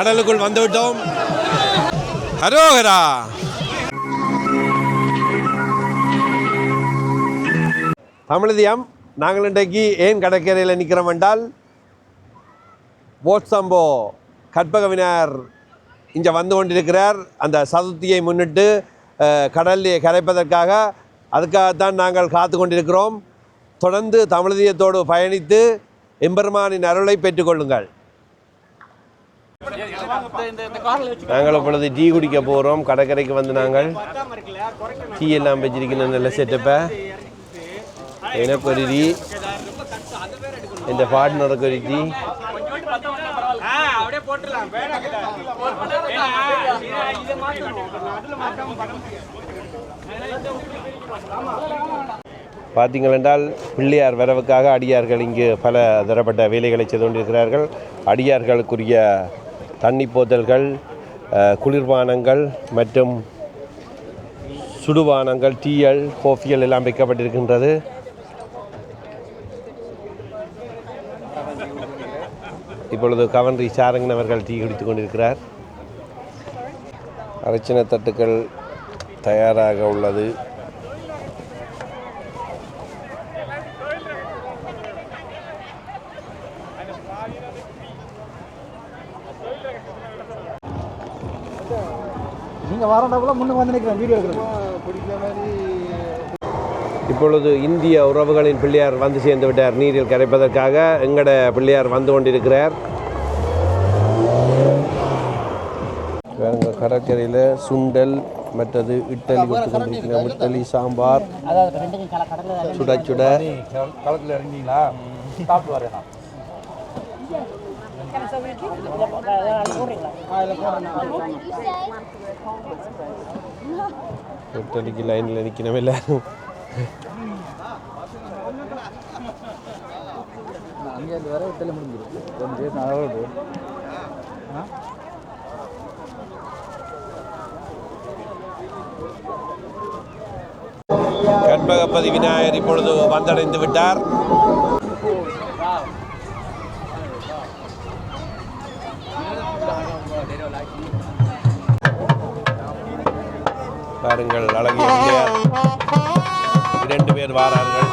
கடலுக்குள் வந்துவிட்டோம். ஹரோஹரா. தமிழதியம், நாங்கள் இன்றைக்கு ஏன் கடற்கரையில் நிற்கிறோம் என்றால், போட்சம்போ கற்பக விநாயகர் இங்கே வந்து கொண்டிருக்கிறார். அந்த சதுர்த்தியை முன்னிட்டு கடலிலே கரைப்பதற்காக, அதுக்காகத்தான் நாங்கள் காத்து கொண்டிருக்கிறோம். தொடர்ந்து தமிழதியத்தோடு பயணித்து எம்பெருமானின் அருளை பெற்றுக்கொள்ளுங்கள். நாங்கள் இப்பொழுது டீ குடிக்க போகிறோம். கடற்கரைக்கு வந்து நாங்கள் டீ எல்லாம் வச்சிருக்கணும். நல்ல செட்டப்பை எனக்கு ஒரு டீ, இந்த பார்ட்னருக்கு ஒரு டீ. பார்த்தீங்கள் என்றால் பிள்ளையார் வரவுக்காக அடியார்கள் இங்கு பல தரப்பட்ட வேலைகளை செய்து கொண்டிருக்கிறார்கள். அடியார்களுக்குரிய தண்ணி போத்தல்கள், குளிர்பானங்கள் மற்றும் சுடுபானங்கள், டீயல், கோஃபிகள் எல்லாம் வைக்கப்பட்டிருக்கின்றது. இப்பொழுது கவன்ரி சாரங்கன் அவர்கள் டீ குடித்து கொண்டிருக்கிறார். அரைச்சின தட்டுக்கள் தயாராக உள்ளது. இப்பொழுது இந்திய உறவுகளின் பிள்ளையார் வந்து சேர்ந்து விட்டார். நீரில் கரைப்பதற்காக எங்கட பிள்ளையார் வந்து கொண்டிருக்கிறார். கடற்கரையில் சுண்டல், மற்றது இட்டலி கொடுத்து கொண்டிருக்கிறோம். இட்டலி, சாம்பார், சுட சுட. இட்டலிக்கு லைனில் நிற்கணும் எல்லாரும். கற்பகபதி விநாயகர் இப்பொழுது வந்தடைந்து விட்டார். பாருங்கள், அழகிய பிள்ளையார் 2 பேர் வாரார்கள்.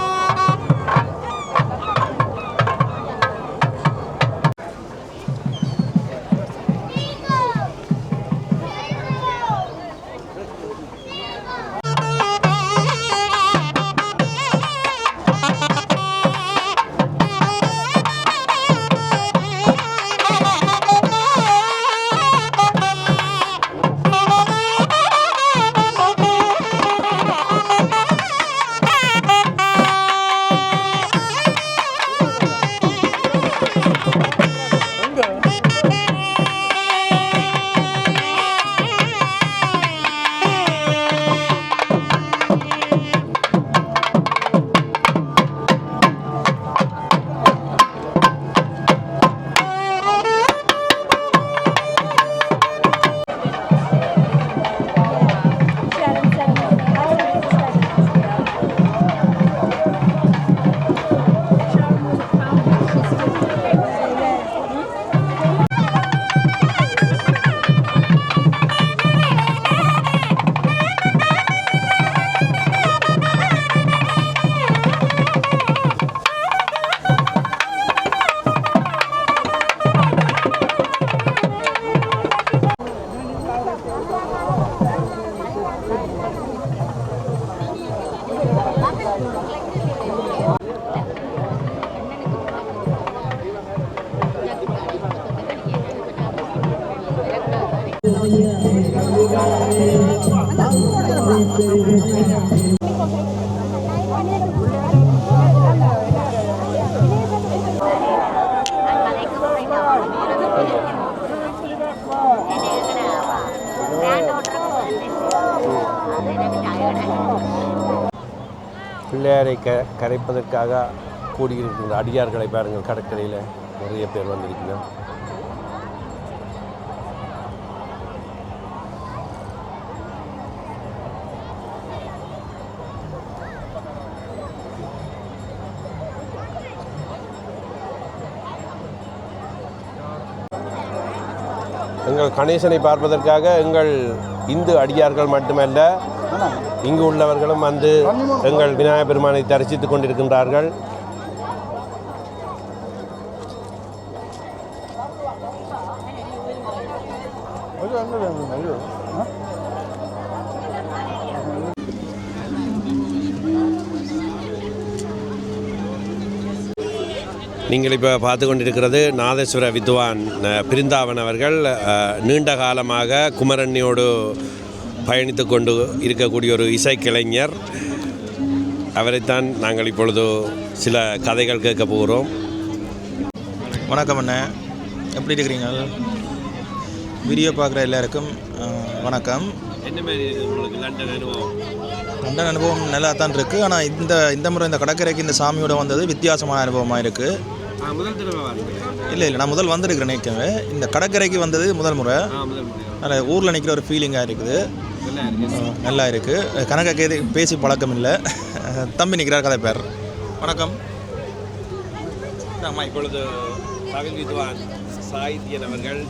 பிள்ளையாரை கரைப்பதற்காக கூடியிருக்கின்ற அடியார்களை பாருங்கள். கடற்கரையில் நிறைய பேர் வந்திருக்கிறோம். எங்கள் கணேசனை பார்ப்பதற்காக எங்கள் இந்து அடியார்கள் மட்டுமல்ல இங்கு உள்ளவர்களும் வந்து எங்கள் விநாயகப் பெருமானை தரிசித்துக் கொண்டிருக்கின்றார்கள். நீங்கள் இப்போ பார்த்து கொண்டிருக்கிறது நாதேஸ்வர வித்வான் பிருந்தாவன் அவர்கள் நீண்ட காலமாக குமரண்யோடு பயணித்து கொண்டு இருக்கக்கூடிய ஒரு இசைக்கலைஞர். அவரைத்தான் நாங்கள் இப்பொழுது சில கதைகள் கேட்க போகிறோம். வணக்கம் அண்ணே, எப்படி இருக்கிறீங்க? வீடியோ பார்க்குற எல்லாருக்கும் வணக்கம். என்ன மாதிரி உங்களுக்கு லண்டன் அனுபவம்? லண்டன் அனுபவம் நல்லா தான் இருக்குது. ஆனால் இந்த முறை இந்த கடற்கரைக்கு இந்த சாமியோட வந்தது வித்தியாசமான அனுபவமாக இருக்குது. முதல் தடவை இல்லை நான் முதல் வந்திருக்கிறேன் நினைக்கவே. இந்த கடற்கரைக்கு வந்தது முதல் முறை. அதில் ஊரில் நிற்கிற ஒரு ஃபீலிங்காக இருக்குது, நல்லா இருக்குது. கணக்கு பேசி பழக்கம் இல்லை. தம்பி நிற்கிறார், கதை பேர். வணக்கம். ஆமாம், இப்பொழுது தவில் வித்வான் சாகித்யன் அவர்கள்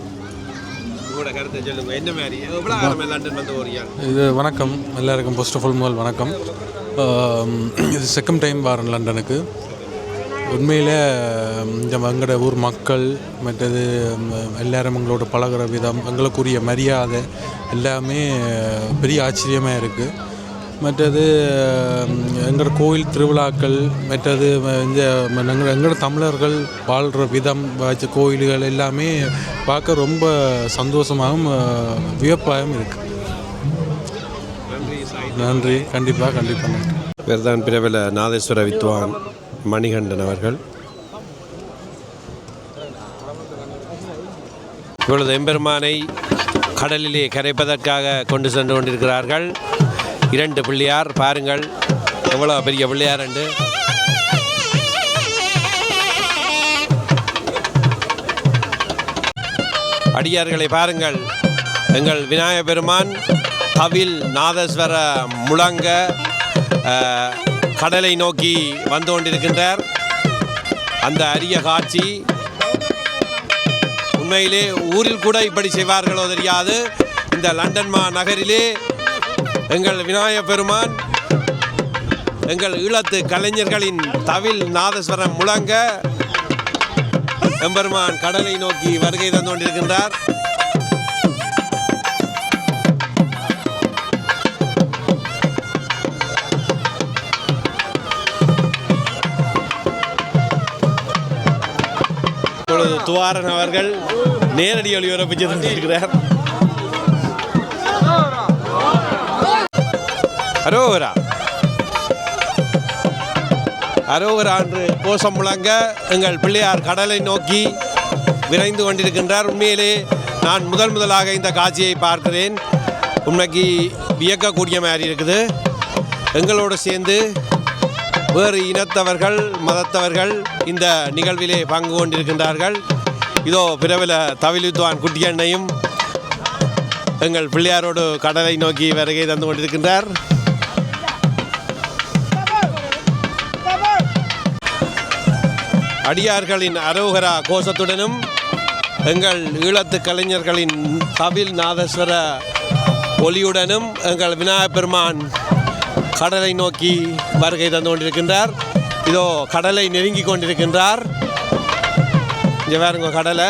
உங்களோட கருத்தை சொல்லுங்க. என்ன மாதிரி எவ்வளோ லண்டன் வந்து ஒரு இது வணக்கம் எல்லாருக்கும். ஃபர்ஸ்ட் ஆஃப் ஆல் முதல் வணக்கம். இது செகண்ட் டைம் வரேன் லண்டனுக்கு. உண்மையில் இந்த எங்களோட ஊர் மக்கள் மற்றது எல்லாரும் எங்களோட பழகிற விதம், எங்களுக்குரிய மரியாதை எல்லாமே பெரிய ஆச்சரியமாக இருக்குது. மற்றது எங்களோட கோயில் திருவிழாக்கள், மற்றது இந்த எங்களோட தமிழர்கள் வாழ்கிற விதம், வச்ச கோயில்கள் எல்லாமே பார்க்க ரொம்ப சந்தோஷமாகவும் வியப்பாகவும் இருக்குது. நன்றி. கண்டிப்பாக நன்றி. வேறுதான் பிரபல நாதேஸ்வர வித்வான் மணிகண்டன் அவர்கள். இப்பொழுது எம்பெருமானை கடலிலே கரைப்பதற்காக கொண்டு சென்று கொண்டிருக்கிறார்கள். 2 பிள்ளையார் பாருங்கள், எவ்வளோ பெரிய பிள்ளையார் என்று. அடியார்களை பாருங்கள், எங்கள் விநாயகப் பெருமான் தவில் நாதஸ்வர முழங்க கடலை நோக்கி வந்து கொண்டிருக்கின்றார். அந்த அரிய காட்சி உண்மையிலே ஊரில் கூட இப்படி செய்வார்களோ தெரியாது. இந்த லண்டன் நகரிலே எங்கள் விநாயகப் பெருமான் எங்கள் ஈழத்து கலைஞர்களின் தவில் நாதஸ்வரம் முழங்க எம்பெருமான் கடலை நோக்கி வருகை தந்து கொண்டிருக்கின்றார். துவாரன் அவர்கள் நேரடி ஒளிபரப்பு செய்திருக்கிறார். அரோகரா அரோகரா என்று கோஷம் முழங்க எங்கள் பிள்ளையார் கடலை நோக்கி விரைந்து கொண்டிருக்கின்றார். உண்மையிலே நான் முதலாக இந்த காட்சியை பார்க்கிறேன். உண்மைக்கு வியக்கக்கூடிய மாதிரி இருக்குது. எங்களோடு சேர்ந்து வேறு இனத்தவர்கள் மதத்தவர்கள் இந்த நிகழ்விலே பங்கு கொண்டிருக்கின்றார்கள். இதோ பிரபல தவில் வித்வான் குட்டியண்ணையும் எங்கள் பிள்ளையாரோடு கடலை நோக்கி வருகை தந்து கொண்டிருக்கின்றார். அடியார்களின் அரோகரா கோஷத்துடனும் எங்கள் ஈழத்து கலைஞர்களின் தவில் நாதஸ்வர ஒலியுடனும் எங்கள் விநாயகப் பெருமான் கடலை நோக்கி வருகை தந்து கொண்டிருக்கின்றார். இதோ கடலை நெருங்கி கொண்டிருக்கின்றார். இங்கே பாருங்க கடலை.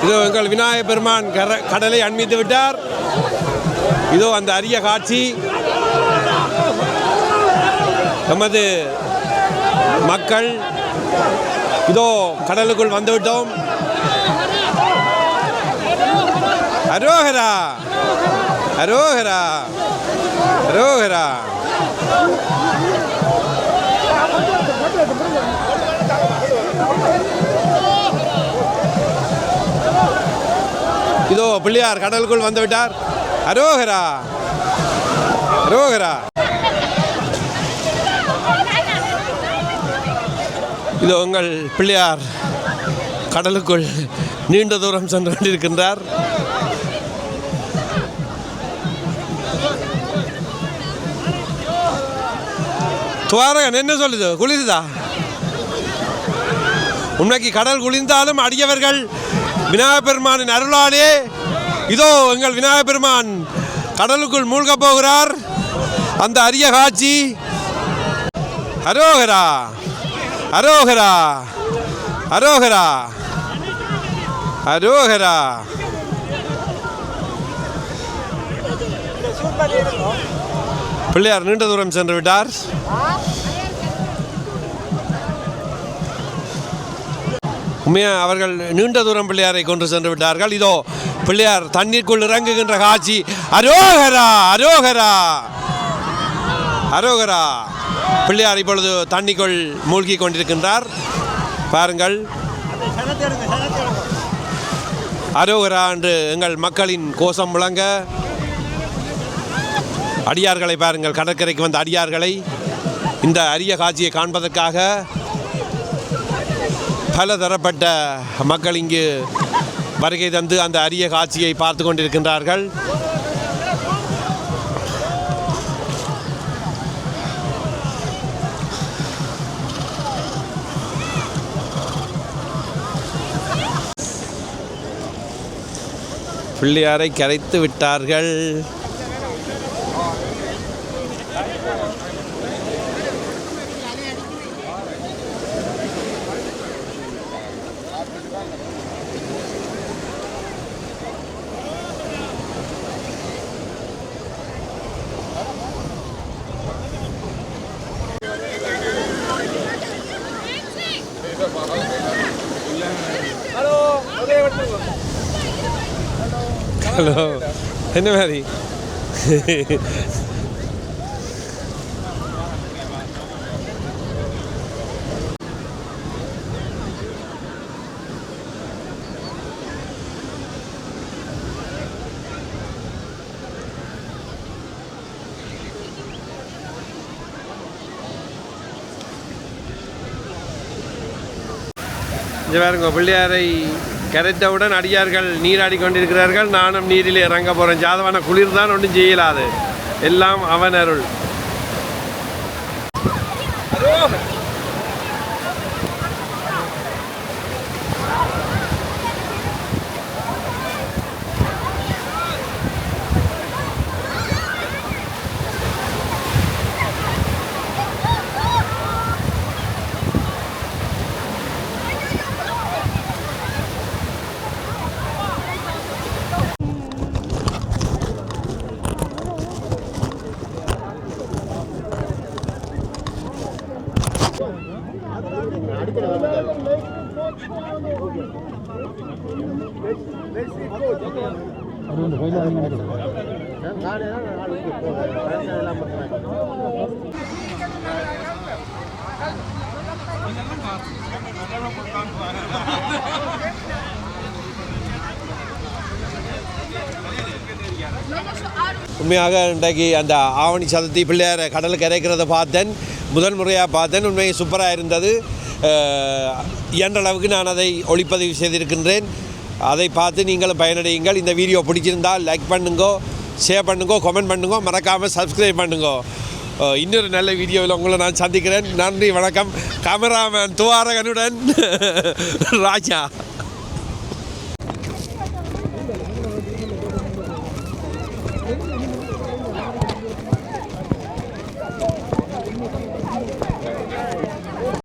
இதோ எங்கள் விநாயகப் பெருமான் கடலை அண்மித்து விட்டார். இதோ அந்த அரிய காட்சி. நமது மக்கள் இதோ கடலுக்குள் வந்துவிட்டோம். அரோகரா அரோகரா அரோகரா. இதோ பிள்ளையார் கடலுக்குள் வந்து விட்டார். அரோகரா அரோகரா. இதோ உங்கள் பிள்ளையார் கடலுக்குள் நீண்ட தூரம் சென்று கொண்டிருக்கின்றார். துவாரகன் என்ன சொல்லுது? குளிருதா? உண்மைக்கு கடல் குளிர்ந்தாலும் அடியவர்கள் விநாயகப் பெருமானின் அருளாலே இதோ எங்கள் விநாயகப் பெருமான் கடலுக்குள் மூழ்கப் போகிறார். அந்த அரிய காட்சி. அரோகரா அரோகரா அரோகரா அரோகரா. பிள்ளையார் நீண்ட தூரம் சென்று விட்டார். உண்மையாக அவர்கள் நீண்ட தூரம் பிள்ளையாரை கொண்டு சென்று விட்டார்கள். இதோ பிள்ளையார் தண்ணீருக்குள் இறங்குகின்ற காட்சி. அரோகரா அரோகரா அரோகரா. பிள்ளையார் இப்பொழுது தண்ணிக்குள் மூழ்கி கொண்டிருக்கின்றார். பாருங்கள். அரோகரா என்று எங்கள் மக்களின் கோஷம் முழங்க அடியார்களை பாருங்கள். கடற்கரைக்கு வந்த அடியார்களை இந்த அரிய காட்சியை காண்பதற்காக பல தரப்பட்ட மக்கள் இங்கு வருகை தந்து அந்த அரிய காட்சியை பார்த்து கொண்டிருக்கின்றார்கள். பிள்ளையாரை கரைத்து விட்டார்கள். ஹலோ, என்ன மாதிரி? இங்கே பாருங்க, பிள்ளையாரை கரைத்தவுடன் அடியார்கள் நீராடி கொண்டிருக்கிறார்கள். நானும் நீரில் இறங்க போகிறேன். ஜாதவான குளிர் தான் ஒன்றும் செய்யலாது, எல்லாம் அவன் அருள். உண்மையாக இன்றைக்கு அந்த ஆவணி சதுர்த்தி பிள்ளையார் கடலுக்கு இறைக்கிறத பார்த்தேன், முதல் முறையாக பார்த்தேன். உண்மையை சூப்பராக இருந்தது. இயன்ற அளவுக்கு நான் அதை ஒளிப்பதிவு செய்திருக்கின்றேன். அதை பார்த்து நீங்களும் பயனடையுங்கள். இந்த வீடியோ பிடிச்சிருந்தால் லைக் பண்ணுங்கோ, ஷேர் பண்ணுங்கோ, கமெண்ட் பண்ணுங்கோ, மறக்காமல் சப்ஸ்கிரைப் பண்ணுங்கோ. இன்னொரு நல்ல வீடியோவில் உங்களை நான் சந்திக்கிறேன். நன்றி, வணக்கம். கேமராமேன் துவாரகனுடன் ராஜா.